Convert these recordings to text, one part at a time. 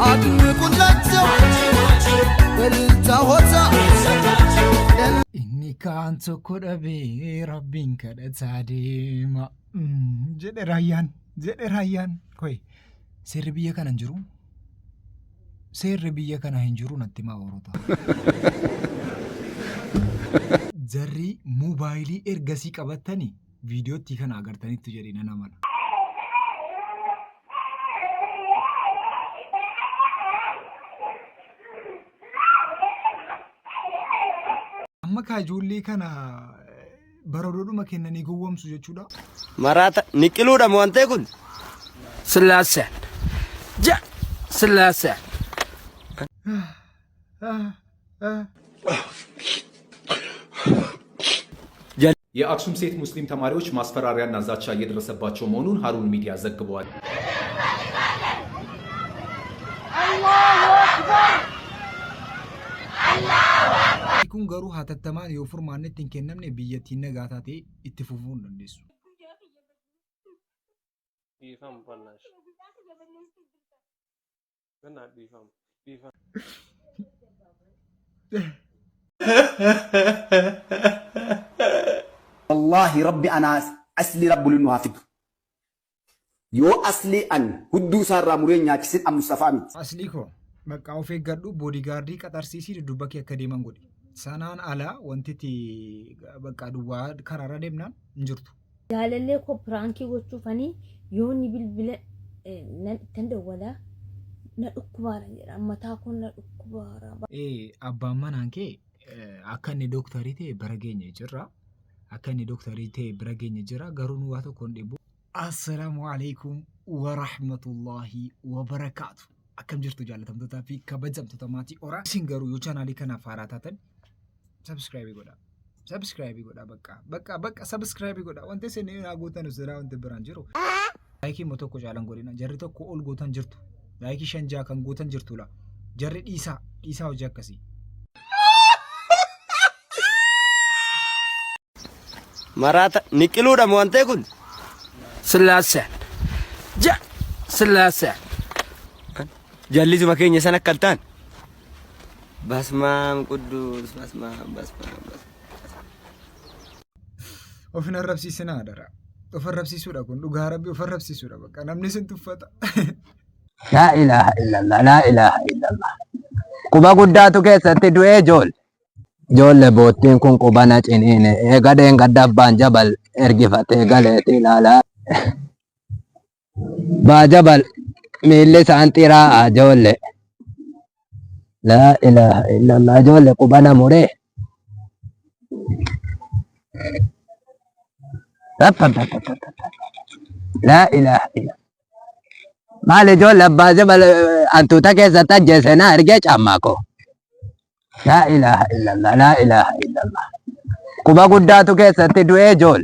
አድንቁላቸው በልልታ ሆታ inni kaan tokko dhabee rabbiin kadhataa deema jedhe raayyaan koy seerri biyya kana hin jiru seerri biyya kana hin jiru natti maa orota jarri moobaayilii ergasii qabatanii viidiyootti kana agartanitti jedhina namana amma kaajullee kana barooduma kennanii gowwomsu jechuudha marata niqiluudha mo'antee kun sillaasaan ja sillaasaan የአክሱም ሴት ሙስሊም ተማሪዎች ማስፈራሪያና ዛቻ እየደረሰባቸው መሆኑን ሀሩን ሚዲያ ዘግቧል። kun garuu hatattamaan yoo furmaannetti hin kennamne biyyattiin nagaa taatee itti fufuu hin dandeessu. والله ربي أنا أصلي رب المحافظ يو أصلي أن هدو سار رامورين يا كسر أم مصطفى أصلي كو بقى أوفي قدو بودي غاردي كتر سيسي دبكي أكاديمان قولي sanaan alaa wanti bakka duwwaa karaara deemnaan hin jirtu. Jaalallee koo piraankii gochuufanii yoonni bilbila nan dawwalaa na dhukkubaara jedha mataa kun na dhukkubaara. Abbaan manaan kee akka inni dooktarii ta'e bira geenye jirra. Akka inni dooktarii ta'e bira geenye jira garuu nu waa tokko hin dhibbu. Assalaamu alaikum wa rahmatullahi wa barakaatu. Akkam jirtu jaalatamtootaa fi kabajamtoota maatii oraa. Isin garuu yoo chaanaalii kanaaf haaraa taatan subscribe godha bakka subscribe godha wanti isin naa gootan usira wanti biraan jiru like mo tokko jaalan godina jarri tokko ol gootan jirtu like 5 kan gootan jirtu la jarri dhiisaa hojii akkasii marata niqiluudha mo'antee kun sillaasaan ja sillaasaan jallisuma keenya san akka ta'an basmaam quddus basmaam ofin arrabsiisina adara of arrabsiisuudha kun dhugaa rabbi of arrabsiisuudha bakka namni sin tuffata la ilaha illallah quba guddaatu keessatti du'ee joolle boottiin kun quba na ciniine eegadeen gaddabbaan jabal ergifatee galeeti ilaalaa baa jabal miilli isaan xiraa joolle لا إله إلا الله جل قبنا موري لا إله إلا مال جل أبا جبل أنتو تكيس تجسنا أرجع أماكو لا إله إلا الله لا إله إلا الله قبا قداتو كيس تدوي جول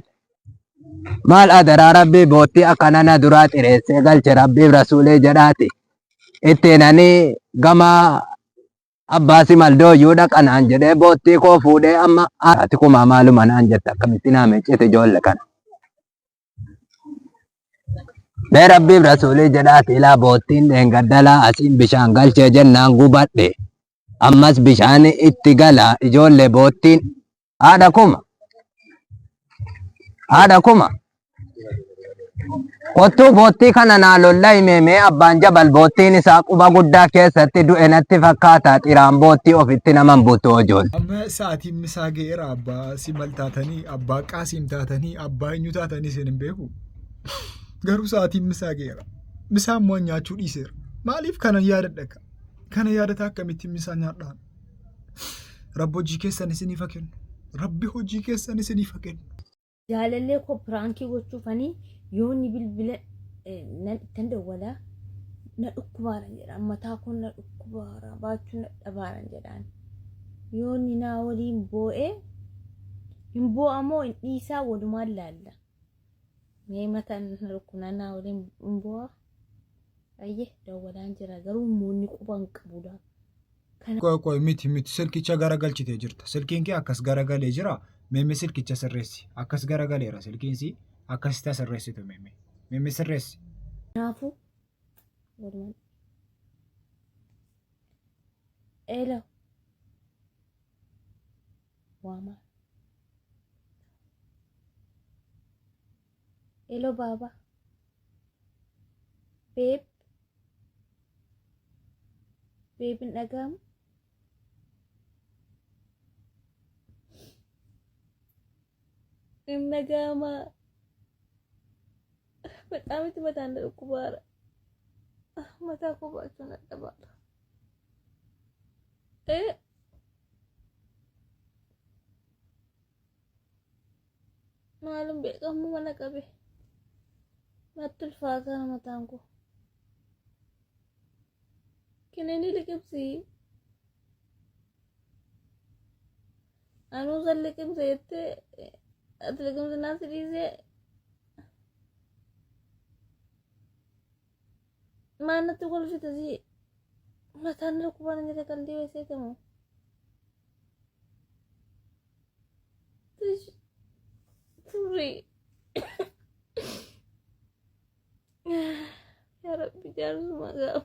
مال أدرى ربي بوتي أكننا درات إرسي قلت ربي رسولي جراتي إتناني قما Abbaasi maldoo yuudha kanaan jedhee boottii koo fuudhee amma ati kuma maaluma naan jetta akkamitti naa meeccete ijoolle kana. Bee rabbiif rasuulii jedhaati ilaa boottiin dheengaddalaa asiin bishaan galchee jennaan gubadhe. Ammas bishaan itti gala ijoollee boottiin haadha kuma. Kottuu boottii kana naa lolla himee abbaan jabal boottiin isaa quba guddaa keessatti du'e natti fakkaata xiraan boottii ofitti naman butu ojool. Amma sa'aatiin misaa ga'eera abbaa simal taatanii abbaa qaasiim taatanii abbaa eenyu taatanii isin hin beeku. Garuu sa'aatiin misaa ga'eera. Misaan immoo nyaachuu dhiiseera. Maaliif kana yaadadha? Kana yaadata akkamitti misaa nyaadhaan? Rabbi hojii keessan isiniif haa kennu. Rabbi hojii keessan isiniif haa kennu. Jaalallee koo piraankii gochuufanii yoonni bilbila nan dawwalaa na dhukkubaara jedha mataa kun na dhukkubaara baachuu na dhabaara jedhaan yoonni naa waliin boo'ee hin boo'amoo hin dhiisaa walumaan laalla mee mataan na dhukkunaa naa waliin hin boo'a ayyee dawwalaan jira garuu muunni quban qabudha. Qoy miti silkicha garagalchitee jirta silkiin kee akkas garagalee jira meemme silkicha sirreessi akkas garagaleera silkiinsi akkasitti sirreessitu meemme sirreessi. Naafu Hello. Wama. Hello, Baba. Babe. Babe in Agam. In Nagama. በጣም የተመታነኩ ባረ መታኮ ባቸው ነጠባለ ማሉም በቀሙ መነቀበ ማትልፋታ መታንኩ ከነኒ ለገብሲ አኑ ዘለከም ዘይት አትለገም ዝናት ዲዜ mana tu kalau kita sih matan lu kuban aja tekan dia sih kamu terus suri ya Rabbi jangan semua gak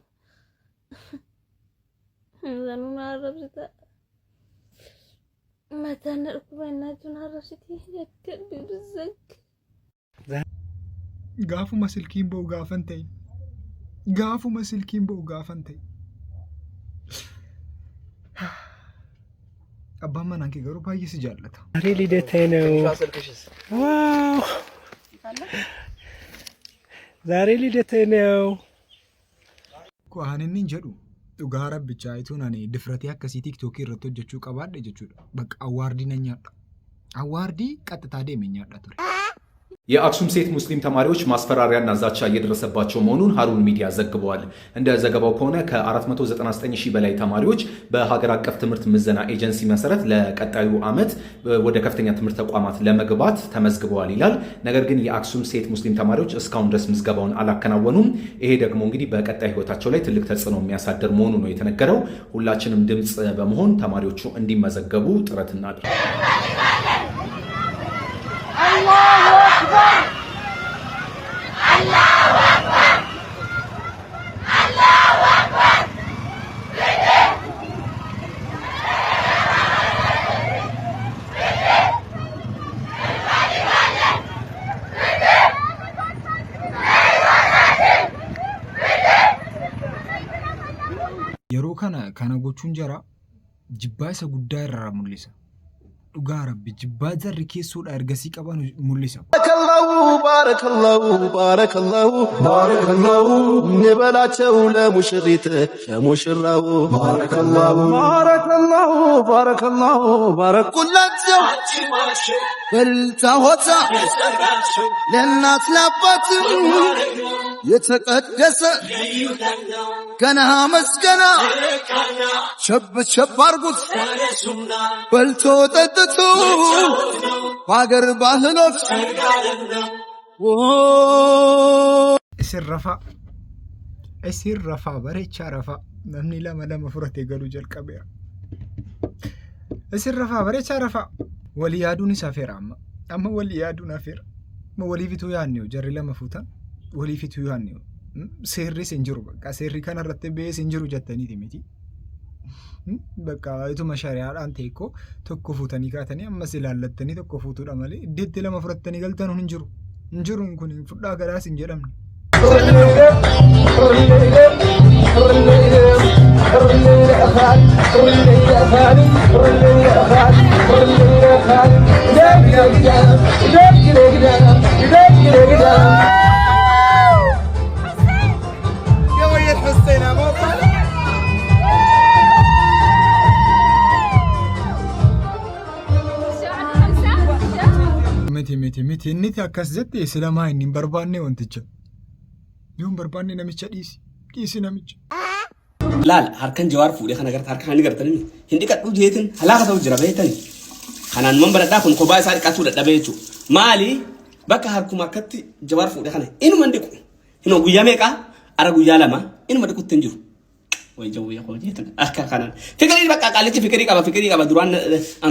zanu narap kita matan lu kuban aja narap sih dia kan berzak Gaafu masilkiin ba'u gaafan ta'e. Gaafuma silkiin ba'u gaafan ta'e. Abbaan manaan kee garuu baay'ee si jaallata. ዛሬ ልደቴ ነው። ዋው! ዛሬ ልደቴ ነው። Waan inni jedhu dhugaa rabbichaa ituun ani difratee akkasii tiiktookii irratti hojjechuu qabaadhe jechuudha. Bakka awwaardii nan nyaadha. Awwaardii qaxxitaa deemee nyaadha ture. የአክሱም ሴት ሙስሊም ተማሪዎች ማስፈራሪያና ዛቻ እየደረሰባቸው መሆኑን ሀሩን ሚዲያ ዘግበዋል። እንደ ዘገባው ከሆነ ከ499 ሺህ በላይ ተማሪዎች በሀገር አቀፍ ትምህርት ምዘና ኤጀንሲ መሰረት ለቀጣዩ ዓመት ወደ ከፍተኛ ትምህርት ተቋማት ለመግባት ተመዝግበዋል ይላል። ነገር ግን የአክሱም ሴት ሙስሊም ተማሪዎች እስካሁን ድረስ ምዝገባውን አላከናወኑም። ይሄ ደግሞ እንግዲህ በቀጣይ ህይወታቸው ላይ ትልቅ ተጽዕኖ የሚያሳድር መሆኑ ነው የተነገረው። ሁላችንም ድምጽ በመሆን ተማሪዎቹ እንዲመዘገቡ ጥረት እናድርግ። Yeroo kana gochuun jara jibbaa isa guddaa irraa mul'isa. Dhugaa rabbi jibbaa jarri keessoodha ergasii qaban mul'isa. ባረከላሁ ንበላቸው ለሙሽሪት ለሙሽራው ባረኩላቸው በልታ ሆታ ለእናት ለአባት የተቀደሰ ገና መስገና ሸብ ሸብ አርጉት በልቶ ጠጥቶ በአገር ባህሎች Isin rafaa bareechaa rafaa namni lama furatee galuu jalqabeera. Isin rafaa bareechaa rafaa walii yaaduun isaa feera amma walii yaaduun hafeera. Ma waliifituu yaadne jarri lama fuutan waliifituu yaadne seerris hin jiru bakka seerri kanarratti bees hin jiru jettaniiti miti. Bakka ituma shari'aadhaan ta'e tokko fuutanii kaatanii ammas ilaallattanii tokko fuutuudha malee iddeetti lama furattanii galtan hin jiru. Hin jiru kun fudhaa gadaas hin jedhamne. Miti inni akkas jette islamaa inni hin barbaanne wanticha. Yoon barbaanne namicha dhiisi namicha. Laal harkan jawaar fuudhee kana garta harka hani gartanii hindi kadhu jeetin halaka ta'u jira beetani. Kanaan man baradhaa kun kophaa isaa dhiqatuu dadhabee jechuudha. Maali bakka harkuma akkatti jawaar fuudhee kana inuma dhiqu. Inuma guyyaa meeqaa ara guyyaa lama inuma dhiqutti hin jiru. Way jawwee koo jeetin akka kanaan. Fikirii bakka qaalichi fikirii qaba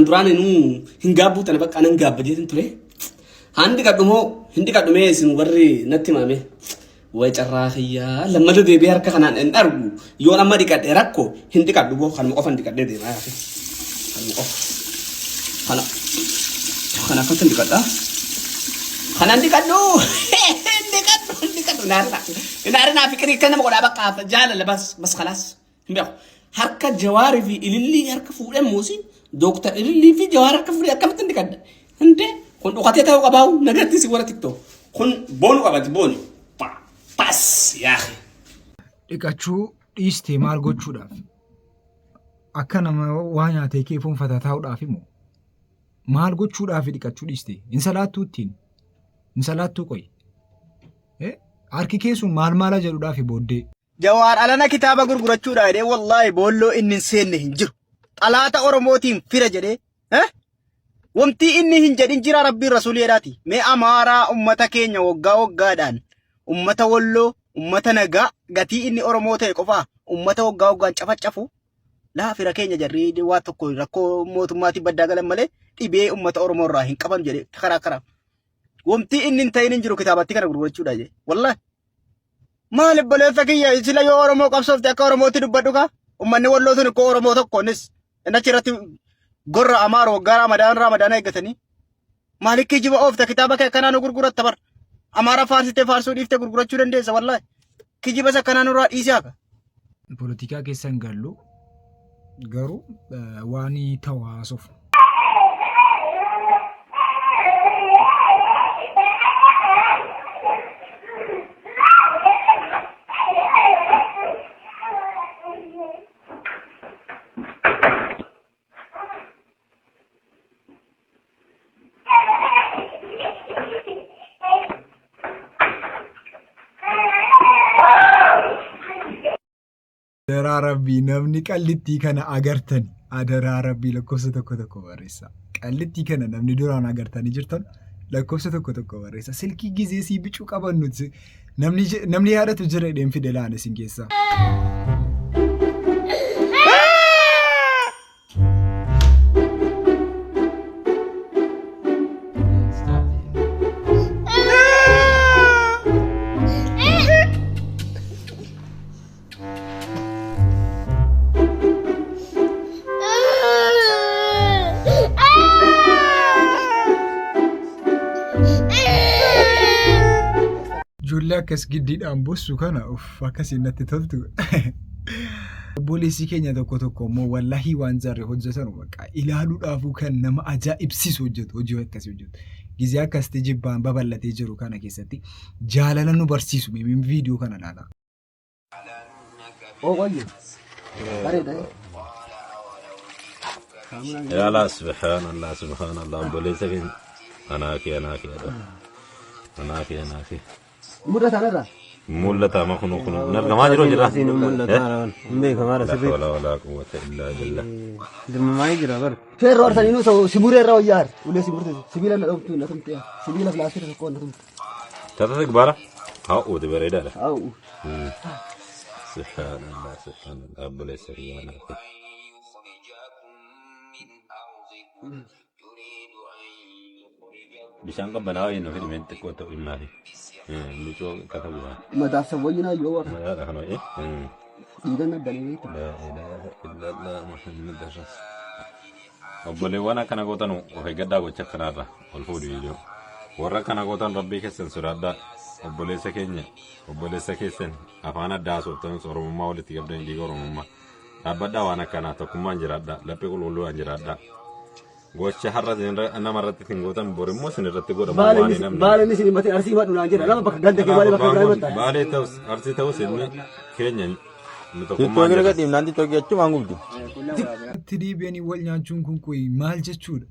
duraan inuu hin gaabbuu tana bakka nan gaabba jeetin ture. Hindi kadhumoo isin warri natti maame ويتراخيا لما لو ديبي هركا خنان ان ارغو يونا ما ديكاد راكو هندي كاد بو خان مقفن ديكاد دي ما يافي خان مقف خانا كنت ديكاد خانا ديكاد دو ديكاد نارنا فكري كان ما قد بقى فجال بس خلاص مبيو هركا جواري في اللي هركا فوري موسي دكتور اللي في جواري هركا فوري كم تنديكاد انت كنت وقتي تاو قباو نغرتي سي ورا تيك توك كن بونو قبات بونو بس يا اخي dhiqachuu dhiistee maal gochuudhaaf akka nama waa nyaatee keefuun fatataa'uudhaaf immoo maal gochuudhaaf dhiqachuu dhiistee hin salaattuu ittiin hin salaattuu qoy harki keessuun maal maala jedhuudhaaf booddee. Jawaar alana kitaaba gurgurachuudha jedhee wallaahi boolloo inni hin seenne hin jiru xalaata oromootiin fira jedhee wamti inni hin jedhin jira rabbiin rasuulii jedhaati mee amaaraa ummata keenya waggaa waggaadhaan ummata walloo ummata nagaa gatii inni oromoo ta'e qofaa ummata waggaa waggaan cafacafu laafira keenya jarri waa tokko rakkoo mootummaatii baddaa galan malee dhibee ummata oromoo irraa hin qaban jedhe karaa wamti inni hin ta'in hin jiru kitaabatti kana gurgurachuudha jedhe wallaahi maaliif baleessa kiyya sila yoo oromoo qabsoofte akka oromootti dubbadhu kaa ummanni walloo sun ikkoo oromoo tokkoonnis achirratti gorra amaaro waggaa ramadaan eeggatanii maaliif kijiba oofta kitaaba kanaa nu gurguratta bar amaara faarsitee faarsuu dhiiftee gurgurachuu dandeessa wallaahi kijiba isa kanaa nurraa dhiisee haka. Poolitikaa keessan gallu garuu waan ta'u haasofnu. Adaraa rabbii namni qallittii kana agartani adaraa rabbii lakkoofsa tokko barreessa qallittii kana namni duraan agartanii jirtan lakkoofsa tokko barreessa silkii gizee sii bicuu qabannuti namni yaadatu jira edeen fide laan isin keessaa. Ijoollee akkas giddiidhaan bossu kana akkasiin natti toltu. Obboleessi keenya tokko immoo wallaahi waan jarri hojjetan bakka ilaaluudhaafuu kan nama ajaa'ibsiisu hojjetu hojii akkasii hojjetu. Gizee akkasitti jibbaan babal'atee jiru kana keessatti jaalala nu barsiisu miimiin viidiyoo kana ilaala. يا سبحان الله بوليس كين أنا كي مولتا ما خنو نرجع ما جرو جرا مبي كمارا سبي لا ولا قوة إلا بالله دم ما يجرا بر فير روار سنينو سبورة راو يار ولا سبورة سبيلا نربطو نتمتع سبيلا فلاسفة نكون نتمتع ترى كبارة هاو تبرة إدارة هاو سبحان الله بوليس كين أنا كي بيشانك بناوي إنه في من تكوتو إمالي lucu kata gua mata sawayna yo ya da hano idan da ne la ilaha illallah muhammadur rasul obbole wana kana gotanu o he gadda go chakkanarra ol fodu video warra kana gotan rabbi kessen suradda obbole sakenya obbole sakessen afana daso tan soromma walti gabdan di goromma abada wana kana to kuma jiradda lappe ulu anjiradda gocha harra zinra anna marratti tingotan borimo sinirratti goda mawani namni bale ni sinimati arsi ma duna anjira lama gande ke bale bakka bale taus arsi taus ilmi kenya Tito gara gadi nanti togi achu mangubdi tidibeni wal nyaachuun kun koy maal jechuudha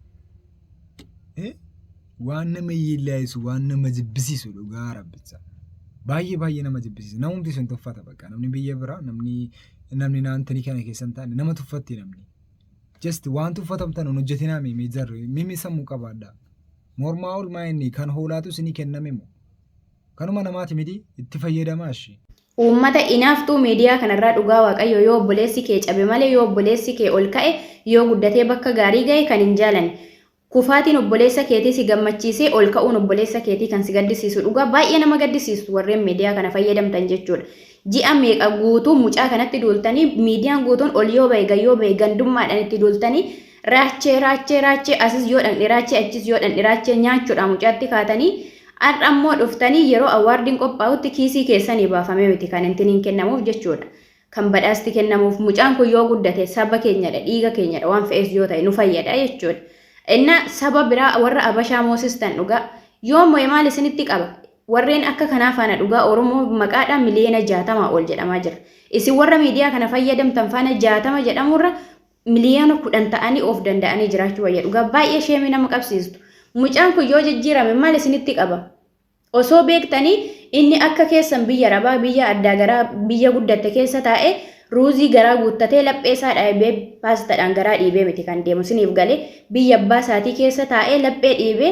waan nama yeellaayisu waan nama jibbisiisu dhugaa rabbicha baay'ee nama jibbisiisu namumti sun tuffata bakka namni biyya biraa namni naantanii kana keessan taane nama tuffatti namni just waan tuffatamtan hojjetinaa mimi jarri mimi sammuu qabaadha mormaa olmaa inni kan hoolaatu isinii kenname moo kanuma namaati miti itti fayyadamaashi. Uummata inaaftuu miidiyaa kanarraa dhugaa waaqayyo yoo obboleessi kee cabe malee yoo obboleessi kee ol ka'e yoo guddatee bakka gaarii ga'e kan hin jaalanne kufaatiin obboleessa keetii si gammachiisee ol ka'uun obboleessa keetii kan si gaddisiisu dhugaa baay'ee nama gaddisiisu warreen miidiyaa kana fayyadamtan jechuudha. Ji'a meeqa guutuu mucaa kanatti duultanii miidiyaan guutuun ol yoo bahe gayyoo bahe gandummaadhaan itti duultanii raachee asis yoo dhandhe raachee achis yoo dhandhe raachee nyaachuudhaan mucaatti kaatanii har'a ammoo dhuftanii yeroo awwaardiin qophaa'utti kiisii keessanii baafamee miti kan intiniin kennamuuf jechuudha. Kan badhaasti kennamuuf mucaan kun yoo guddate saba keenyadha dhiiga keenyadha waan fe'es yoo ta'e nu fayyada jechuudha. Inna saba biraa warra abashaa moosistan dhugaa yoo mo'e maal isinitti qaba warreen akka kanaa faana dhugaa Oromoo maqaadhaan miliyoona 60 ol jedhamaa jira. Isin warra miidiyaa kana fayyadamtan faana 60 jedhamurra miliyoona 10 ta'anii of danda'anii jiraachuu wayya dhugaa baay'ee sheemii nama qabsiistu. Mucaan kun yoo jijjiirame maal isinitti qaba? Osoo beektanii inni akka keessan biyya rabaa biyya addaa garaa biyya guddatte keessa taa'ee ruuzii garaa guuttatee laphee isaa dhaabee paastaadhaan garaa dhiibee miti kan deemu siniif galee biyya abbaa isaatii keessa taa'ee laphee dhiibee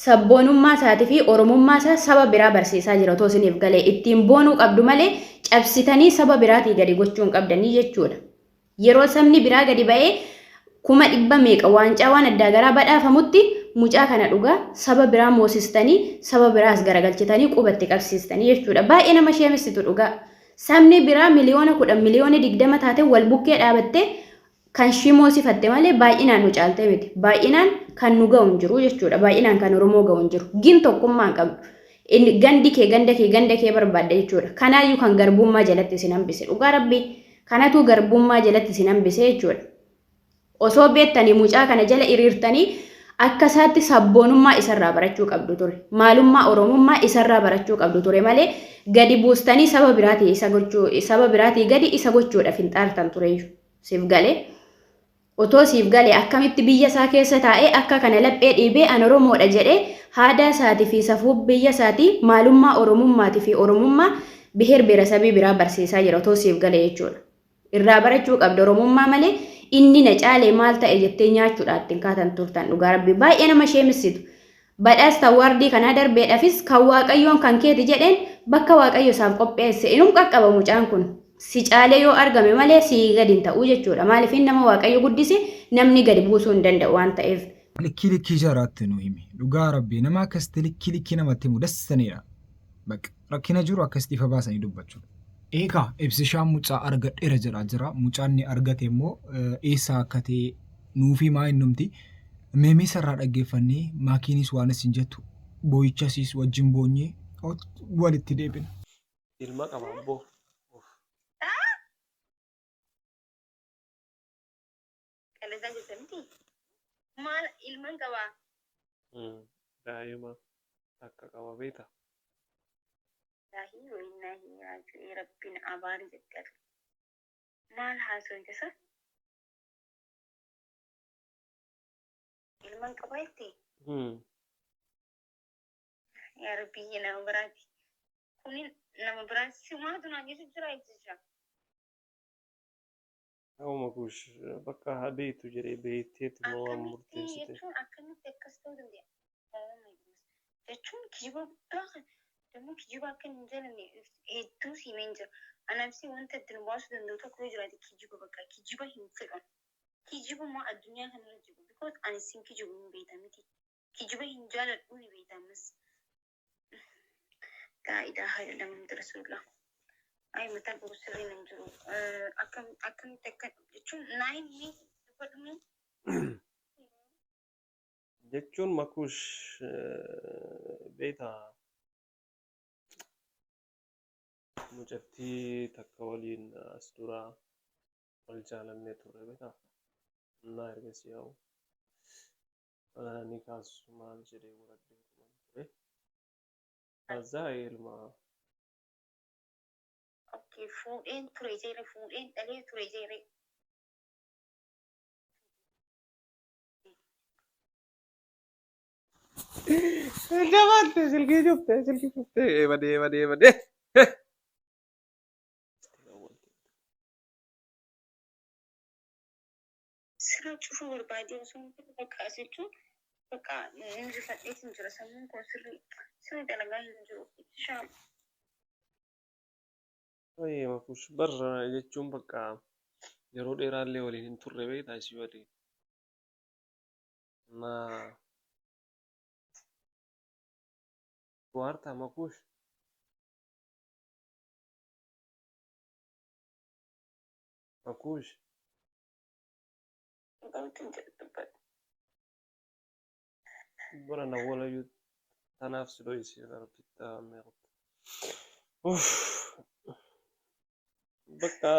sabboonummaa isaatii fi oromummaa isaa saba biraa barsiisaa jira otoo siniif galee ittiin boonuu qabdu malee cabsitanii saba biraatii gadi gochuu hin qabdanii jechuudha. Yeroo sabni biraa gadi ba'ee 100 meeqa waancaa waan addaa garaa badhaafamutti mucaa kana dhugaa saba biraa moosistanii saba biraas garagalchitanii qubatti qabsiistanii jechuudha. Baay'ee nama sheemissitu dhugaa. Sabni biraa miliyoona 10 miliyoona 20 taate wal bukkee dhaabattee kan shimoosifatte malee baay'inaan nu caaltee miti. Baay'inaan kan nu ga'u hin jiru jechuudha. Baay'inaan kan Oromoo ga'u hin jiru. Gin tokkummaa hin qabdu. Gandi kee ganda kee barbaadda jechuudha. Kanaayyuu kan garbummaa jalatti isin hambise dhugaa rabbii. Kanatu garbummaa jalatti isin hambise jechuudha. Osoo beektanii mucaa kana jala hiriirtanii akka isaatti sabboonummaa isarraa barachuu qabdu ture. Maalummaa Oromummaa isarraa barachuu qabdu ture malee gadi buustanii saba biraatii gadi isa gochuudhaaf hin xaartan ture. Siif galee otoo siif galee akkamitti biyya isaa keessa taa'ee akka kana laphee dhiibee an Oromoodha jedhee aadaa isaatii fi safuu biyya isaatii maalummaa Oromummaatii fi Oromummaa biheer biheerasabii biraa barsiisaa jira otoo siif galee jechuudha. Irraa barachuu qabdu Oromummaa malee inni na caalee maal ta'e jettee nyaachuudhaatti kaatan turtan dhugaa rabbi baay'ee nama sheemissitu. Badhaasa awwaardii kanaa darbeedhaafis kan waaqayyoon kan keeti jedheen bakka waaqayyo isaaf qopheesse inum qaqqaba mucaan kun. Si caalee yoo argame malee si gadi hin ta'uu jechuudha. Maaliif nama waaqayyo guddise namni gadi buusuu hin danda'u waan ta'eef. Likkii jaraatti nu himi dhugaa rabbi nama akkasitti likkii namatti himu dassanidha. Bakka rakkina jiru akkasitti ifa baasanii dubbachuudha. Eegaa ibsishaan mucaa argadheera jedhaa jira. Mucaan ni argate immoo eessa akka ta'e nuufi maa innumti meemee sarraa dhaggeeffannee maakiinis waan isin jettu boo'ichasiis wajjin boonyee walitti deebina. Ilma qaba abboo. Qalasaa jirta miti? Maal ilman qabaa? Daa'ima akka qaba beektaa? Daahii wayinaa hin nyaachuu rabbiin abaari jettee maal haasawite sa? Ilman qaba jettee? Yaa rabbii nama biraati. Kunin nama biraati si maatu naan jechuun jira jechuudha. Akkuma kuush bakka habeetu jedhee beekteetu moo waan murteessite? Jechuun akkamitti akkas ta'uu danda'a? Jechuun kijiba guddaa kan ደግሞ kijiba akka hin jedhamne hedduu siimeen jira. Anamsi wanta ittiin baasuu danda'u tokko yoo jiraate kijiba bakka kijiba hin fedhan. Kijiba moo addunyaa kanarra jiru because ani sin kijibu hin beekta miti. Kijiba hin jaaladhu ni beektamas. Gaa'idhaa haadha nama rasuullah. Ay mataa gurra sirriin hin jiru. Akkamitti akka jechuun naayin ni dubbadhume. Jechuun makuush beektaa mucattii takka waliin as dura wal jaalannee turre beektaa? Naa ergasii yaa'u ni kaasu maal jedhee muradde ture. Kazaa ilma. Okay, fuudheen ture jeere fuudheen dhalee ture jeere. Jabaatte silkii cuftee badee. Sira cufuu barbaadee osoo hin jiru bakka jechuun bakka inni rifadheetiin jira sammuun kun sirri dalagaa hin jiru. Shaam. Oye makuush barra jechuun bakka yeroo dheeraallee waliin hin turre beektaa isii waliin. na kuarta makush makush bora na wala yu tanafsi lo yisir kita merde uff baka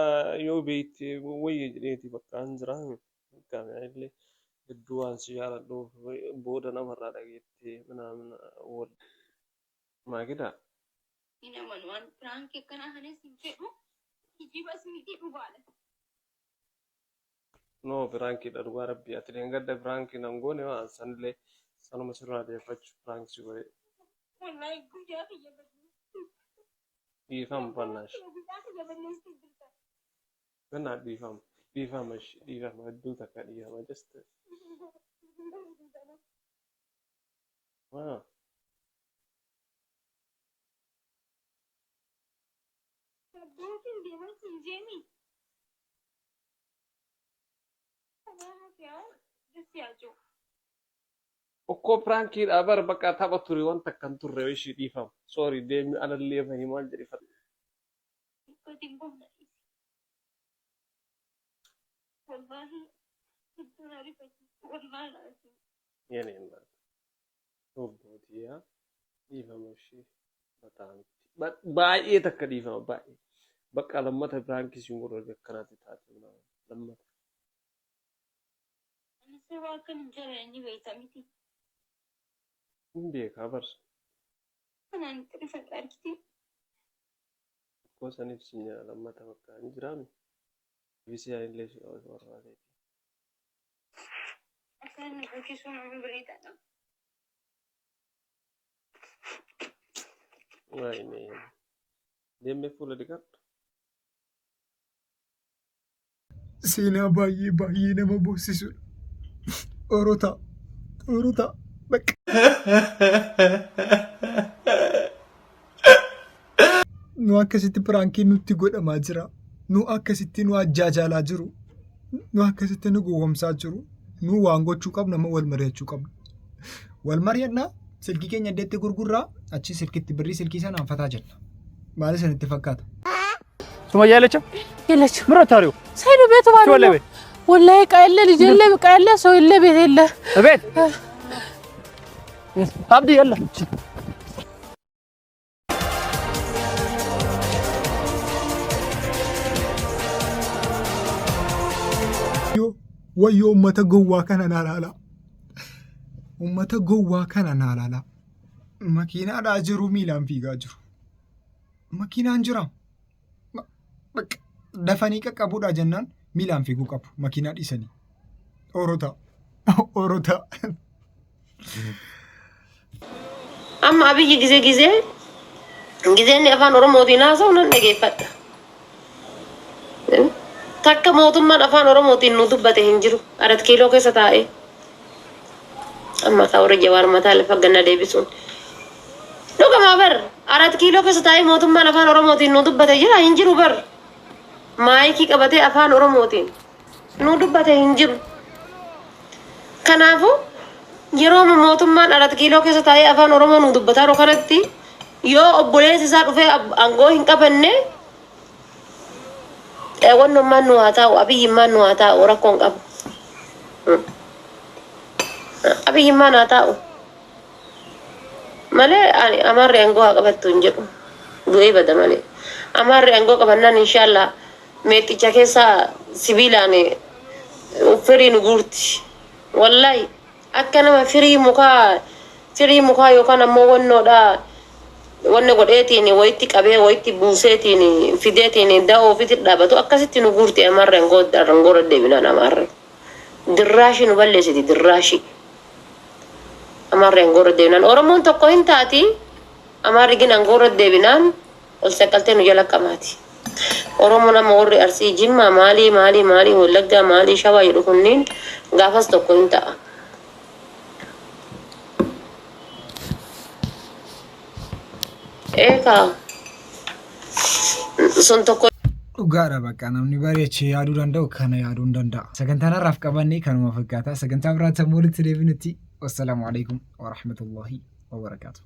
yo beyti wayjreeti baka anjran kan ile الدوان سيارة دوف بودا نمر على جيتي من أول ما كده هنا منوان فرانك كنا هنسمعه يجي بس ميتي مبالغ no franki da ruwa rabbi atri ngadda franki nan gone wa sanle sanu masura da facci franki gore wallahi guja fi yaba di fam panash kana di fam addu ta kadi ya just wow mungkin dia masih Jenny Okko franki abar baka taba turi wanta kan turre shi di fam sorry de mi ala le fahima jari fat wallahi wallahi yani inda to dia di fam shi batan ba e takka di fam ba baka lamata franki singoro de kanati ta lamata سواء كان جراني ويتامتي بيه خبر أنا نترفع الأركتي كوسا نفسي لما توقع نجرامي بيسي ليش ورا ذي أكان نبكي شو عم بريد أنا ويني دم فول دكات سينا باي نما بوسيسو أوروتا بك nu akkasitti piraankiin nutti godhamaa jira. Nu akkasitti nu ajjaajaalaa jiru. Nu akkasitti nu gowwomsaa jiru. Nu waan gochuu qabna amma wal mari'achuu qabna. Wal mari'annaa silkii keenya addeetti gurgurraa achi silkitti birrii silkii sanaan fataa jenna. Maal isinitti fakkaata? ሱመያ የለችም ምሮ ታሪው ሳይዱ ቤቱ ባዶ ነው ወላሂ ቃየለ ልጅ የለ ቃየለ ሰው የለ ቤት የለ ቤት አብዲ የለ ወዮ ummata gowwaa kana naalaala. Ummata gowwaa kana naalaala. Makiinaadhaa jiru miilaan fiigaa jiru. Makiinaan jira. Dafanii qaqqabuudha jennaan miilaan fiiguu qabu. Makiinaa dhiisanii. Orota. Amma abiyyi gizeen afaan Oromootiin haasa'u nan dhageeffadha. Takka mootummaan afaan Oromootiin nu dubbate hin jiru. 4 kiiloo keessa taa'ee. Amma ta'uu Jawaar mataa lafa ganna deebisuun. Dhugamaa bar 4 kiiloo keessa taa'ee mootummaan afaan Oromootiin nu dubbate jira hin jiru bar. Maayikii qabatee afaan Oromootiin nu dubbate hin jiru. Kanaafuu yeroo mootummaan 4 kiiloo keessa taa'ee afaan Oromoo nu dubbataa jiru kanatti yoo obboleessi isaa dhufee aangoo hin qabanne wannummaan nu haa taa'u abiyyimmaan nu haa taa'u rakkoon qabu. Abiyyimmaan haa taa'u malee amarri aangoo haa qabattu hin jedhu du'ee bada malee amarri aangoo qabannaan inshaallah meexicha keessa sibiilaan firii nu guurti wallahi akka nama firii mukaa yookaan ammoo wanna godheetiin wayitti qabee wayitti buuseetiin fideetiin da'oo ofitti dhaabatu akkasitti nu guurti amarri aangoo deebinaan amarri dirraashii nu balleessiti dirraashii amarri aangoo deebinaan Oromoon tokko hin taati amarri gin aangoo deebinaan ol saqqaltee nu jala qamaati. Oromoo nama warri Arsii Jimmaa maalii Wallaggaa maalii Shawaa jedhu kunniin gaafas tokko hin ta'a. Eegaa sun tokko dhugaadha bakka namni bareechee yaaduu danda'u kana yaaduu hin danda'a. Sagantaan har'aaf qabannee kanuma fakkaata. Sagantaa biraatti ammoo walitti deebinutti. Wassalaamu alaikum wa rahmatullahi wa barakaatuh.